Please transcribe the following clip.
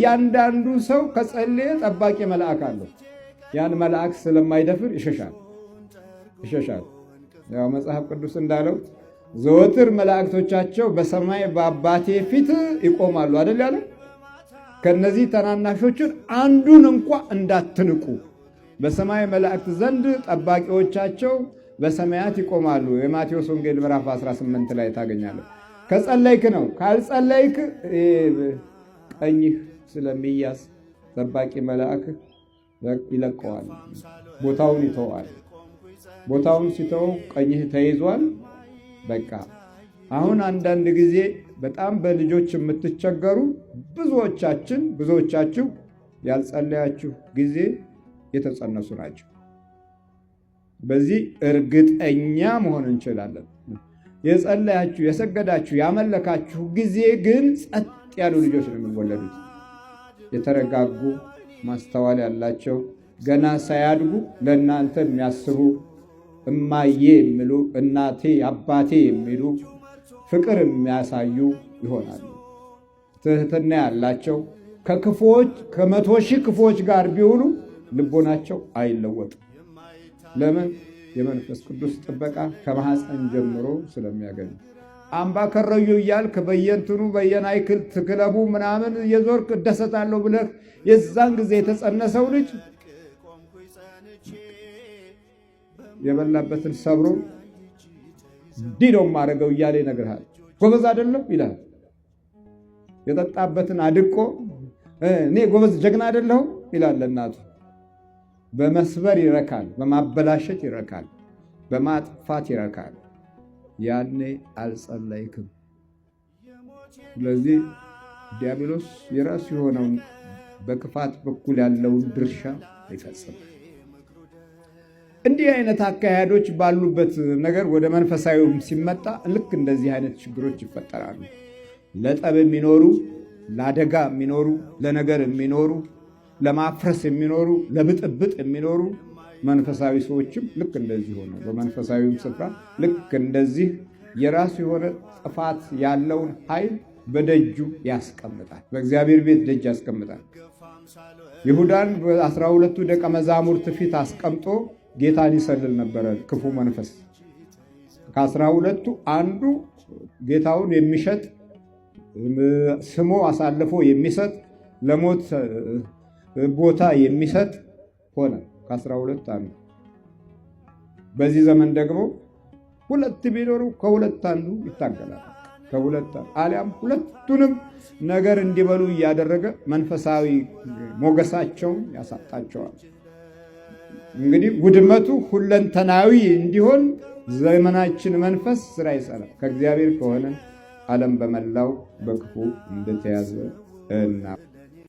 ያንዳንዱ ሰው ከጸለየ ጠባቂ መልአክ አለው። ያን መልአክ ስለማይደፍር ይሸሻል። ያው መጽሐፍ ቅዱስ እንዳለው ዘወትር መላእክቶቻቸው በሰማይ በአባቴ ፊት ይቆማሉ አይደል ያለው። ከነዚህ ተናናሾችን አንዱን እንኳን እንዳትንቁ በሰማይ መላእክት ዘንድ ጠባቂዎቻቸው በሰማያት ይቆማሉ። የማቴዎስ ወንጌል ምዕራፍ 18 ላይ ታገኛለህ። ከጸለይክ ነው። ካልጸለይክ ቀኝህ ስለሚያዝ ጠባቂ መልአክ ይለቀዋል፣ ቦታውን ይተዋል። ቦታውን ሲተው ቀኝህ ተይዟል። በቃ አሁን አንዳንድ ጊዜ በጣም በልጆች የምትቸገሩ ብዙዎቻችሁ ያልጸለያችሁ ጊዜ የተጸነሱ ናቸው። በዚህ እርግጠኛ መሆን እንችላለን። የጸለያችሁ፣ የሰገዳችሁ፣ ያመለካችሁ ጊዜ ግን ጸጥ ያሉ ልጆች ነው የሚወለዱት። የተረጋጉ ማስተዋል ያላቸው ገና ሳያድጉ ለእናንተ የሚያስቡ እማዬ የሚሉ እናቴ አባቴ የሚሉ ፍቅር የሚያሳዩ ይሆናሉ። ትህትና ያላቸው ከክፉዎች 100,000 ክፉዎች ጋር ቢውሉ ልቦናቸው አይለወጥም። ለምን? የመንፈስ ቅዱስ ጥበቃ ከማህፀን ጀምሮ ስለሚያገኙ። አምባ ከረዩ እያልክ በየንትኑ በየናይክል ክለቡ ምናምን የዞርክ እደሰታለሁ ብለህ የዛን ጊዜ የተጸነሰው ልጅ የበላበትን ሰብሮ ዲዶም ማረገው እያለ ይነግርሃል። ጎበዝ አይደለም ይላል። የጠጣበትን አድቆ እኔ ጎበዝ ጀግና አይደለሁ ይላል ለእናቱ። በመስበር ይረካል፣ በማበላሸት ይረካል፣ በማጥፋት ይረካል። ያኔ አልጸለይክም። ስለዚህ ዲያብሎስ የራሱ የሆነውን በክፋት በኩል ያለውን ድርሻ ይፈጽማል። እንዲህ አይነት አካሄዶች ባሉበት ነገር ወደ መንፈሳዊም ሲመጣ ልክ እንደዚህ አይነት ችግሮች ይፈጠራሉ። ለጠብ የሚኖሩ፣ ለአደጋ የሚኖሩ፣ ለነገር የሚኖሩ፣ ለማፍረስ የሚኖሩ፣ ለብጥብጥ የሚኖሩ መንፈሳዊ ሰዎችም ልክ እንደዚህ ሆነ። በመንፈሳዊም ስፍራ ልክ እንደዚህ የራሱ የሆነ ጥፋት ያለውን ኃይል በደጁ ያስቀምጣል። በእግዚአብሔር ቤት ደጅ ያስቀምጣል። ይሁዳን በ12ቱ ደቀ መዛሙርት ፊት አስቀምጦ ጌታን ይሰልል ነበረ ክፉ መንፈስ። ከ12ቱ አንዱ ጌታውን የሚሸጥ ስሞ አሳልፎ የሚሰጥ ለሞት ቦታ የሚሰጥ ሆነ። ከ12 አንዱ። በዚህ ዘመን ደግሞ ሁለት ቢኖሩ ከሁለት አንዱ ይታገላል። አሊያም ሁለቱንም ነገር እንዲበሉ እያደረገ መንፈሳዊ ሞገሳቸውን ያሳጣቸዋል። እንግዲህ ውድመቱ ሁለንተናዊ እንዲሆን ዘመናችን መንፈስ ስራ ይሰራል። ከእግዚአብሔር ከሆነ ዓለም በመላው በክፉ እንደተያዘ እና